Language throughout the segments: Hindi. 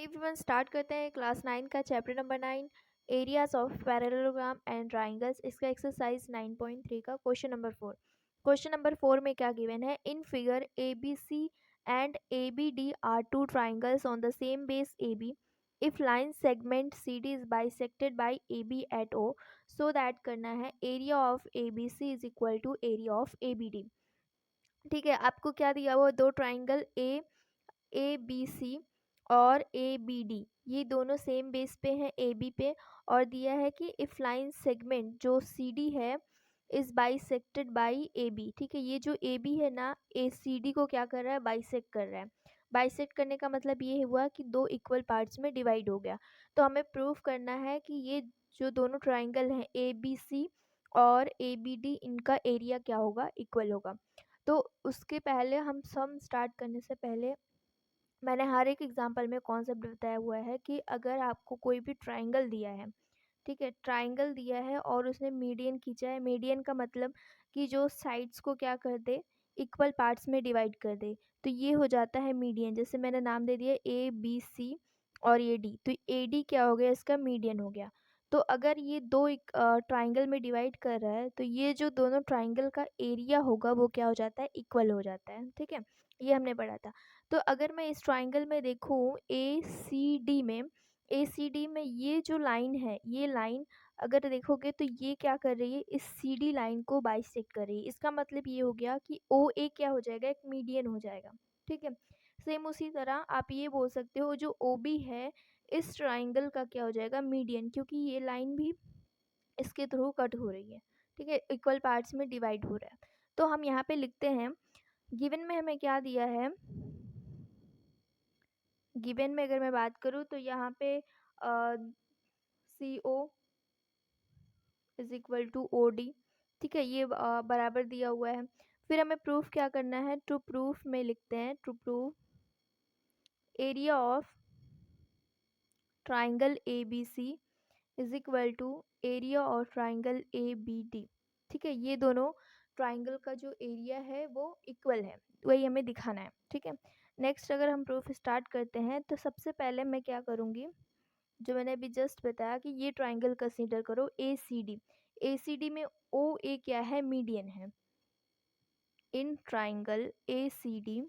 एवरीवन स्टार्ट करते हैं क्लास 9 का chapter number 9 areas of parallelogram and triangles. इसका एक्सरसाइज 9.3 का क्वेश्चन नंबर 4 में क्या गिवन है। In figure A B C and A B D are two triangles on the same base A B if line segment C D is bisected by A B at O so that करना है area of A B C is equal to area of A B D. ठीक है, आपको क्या दिया हुआ, दो ट्राइंगल ए बी सी और ए बी डी, ये दोनों सेम बेस पे हैं ए बी पे, और दिया है कि इफ लाइन सेगमेंट जो सी डी है is bisected by A B. ठीक है, ये जो ए बी है ना, ए सी डी को क्या कर रहा है, बाइसेक्ट कर रहा है। बाइसेक्ट करने का मतलब ये हुआ कि दो इक्वल पार्ट्स में डिवाइड हो गया। तो हमें प्रूव करना है कि ये जो दोनों ट्राइंगल हैं ए बी सी और ए बी डी, इनका एरिया क्या होगा, इक्वल होगा। तो उसके पहले हम सम स्टार्ट करने से पहले मैंने हर एक एग्जांपल में कॉन्सेप्ट बताया हुआ है कि अगर आपको कोई भी ट्राइंगल दिया है, ठीक है, ट्राइंगल दिया है और उसने मीडियन खींचा है। मीडियन का मतलब कि जो साइड्स को क्या कर दे, इक्वल पार्ट्स में डिवाइड कर दे, तो ये हो जाता है मीडियन। जैसे मैंने नाम दे दिया ए बी सी और ए डी, तो ए डी क्या हो गया, इसका मीडियन हो गया। तो अगर ये दो ट्राइंगल में डिवाइड कर रहा है तो ये जो दोनों ट्राइंगल का एरिया होगा वो क्या हो जाता है, इक्वल हो जाता है। ठीक है, ये हमने पढ़ा था। तो अगर मैं इस ट्राइंगल में देखूँ ए सी डी में ये जो लाइन है, ये लाइन अगर देखोगे तो ये क्या कर रही है, इस सी डी लाइन को बाइसेक्ट कर रही है। इसका मतलब ये हो गया कि ओ ए क्या हो जाएगा, एक मीडियन हो जाएगा। ठीक है, सेम उसी तरह आप ये बोल सकते हो जो ओ बी है इस ट्राइंगल का क्या हो जाएगा, मीडियन, क्योंकि ये लाइन भी इसके थ्रू कट हो रही है। ठीक है, इक्वल पार्ट्स में डिवाइड हो रहा है। तो हम यहाँ पे लिखते हैं, गिवन में हमें क्या दिया है, गिवन में अगर मैं बात करूँ तो यहाँ पे C O is equal to O D. ठीक है, ये बराबर दिया हुआ है। फिर हमें प्रूफ क्या करना है, टू प्रूफ में लिखते हैं, to proof area of triangle A B C is equal to area of triangle A B D. ठीक है, ये दोनों ट्राइंगल का जो एरिया है वो इक्वल है, वही हमें दिखाना है। ठीक है, नेक्स्ट अगर हम प्रूफ स्टार्ट करते हैं तो सबसे पहले मैं क्या करूँगी, जो मैंने अभी जस्ट बताया कि ये ट्राइंगल कंसीडर करो ए सी डी। ए सी डी में ओ ए क्या है, मीडियन है। In triangle A C D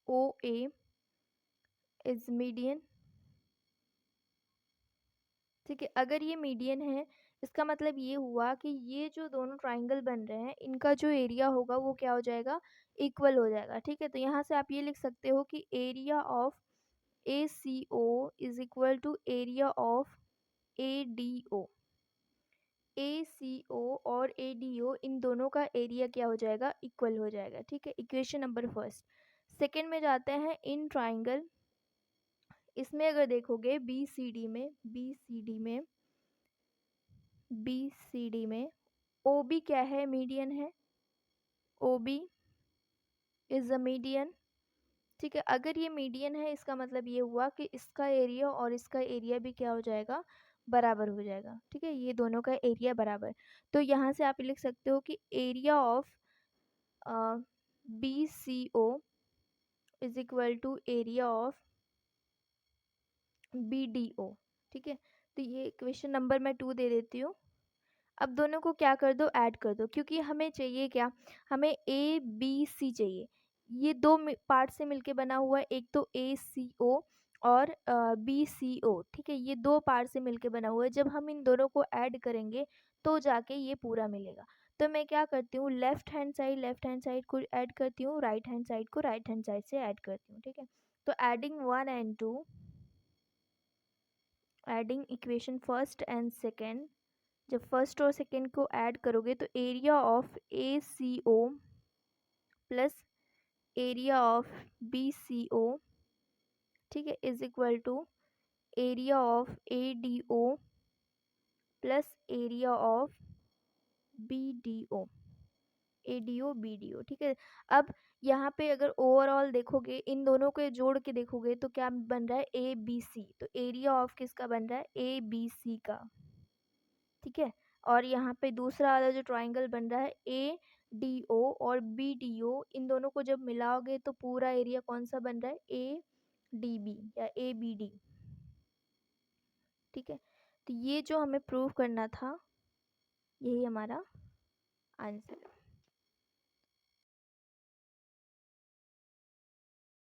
O A is median. ठीक है, अगर ये मीडियन है इसका मतलब ये हुआ कि ये जो दोनों ट्राइंगल बन रहे हैं इनका जो एरिया होगा वो क्या हो जाएगा, इक्वल हो जाएगा। ठीक है, तो यहाँ से आप ये लिख सकते हो कि area of A C O is equal to area of A D O. A C O और ए डी ओ, इन दोनों का एरिया क्या हो जाएगा, इक्वल हो जाएगा। ठीक है, इक्वेशन नंबर फर्स्ट। सेकेंड में जाते हैं, इन ट्राइंगल, इसमें अगर देखोगे बी सी डी में ओ बी क्या है, मीडियन है। O B is a median. ठीक है, अगर ये मीडियन है इसका मतलब ये हुआ कि इसका एरिया और इसका एरिया भी क्या हो जाएगा, बराबर हो जाएगा। ठीक है, ये दोनों का एरिया बराबर। तो यहाँ से आप लिख सकते हो कि area of B C O is equal to area of B D O. ठीक है, तो ये क्वेश्चन नंबर मैं 2 दे देती हूँ। अब दोनों को क्या कर दो, ऐड कर दो, क्योंकि हमें चाहिए क्या, हमें ए बी सी चाहिए। ये दो पार्ट से मिलके बना हुआ है, एक तो ए सी ओ और बी सी ओ। ठीक है, ये दो पार्ट से मिलके बना हुआ है। जब हम इन दोनों को ऐड करेंगे तो जाके ये पूरा मिलेगा। तो मैं क्या करती हूँ, लेफ्ट हैंड साइड को ऐड करती हूँ, राइट हैंड साइड को राइट हैंड साइड से ऐड करती हूँ। ठीक है, तो adding 1 and 2, adding equation first and second, जब फर्स्ट और सेकेंड को ऐड करोगे तो area of A C O plus area of B C O, ठीक है, is equal to area of A D O plus area of B D O, A D O B D O. ठीक है, अब यहाँ पे अगर ओवरऑल देखोगे, इन दोनों को जोड़ के देखोगे तो क्या बन रहा है, ए बी सी। तो एरिया ऑफ किसका बन रहा है, ए बी सी का। ठीक है, और यहाँ पे दूसरा वाला जो ट्राइंगल बन रहा है ए डी ओ और बी डी ओ, इन दोनों को जब मिलाओगे तो पूरा एरिया कौन सा बन रहा है, ए डी बी या ए बी डी। ठीक है, तो ये जो हमें प्रूव करना था, यही हमारा आंसर है।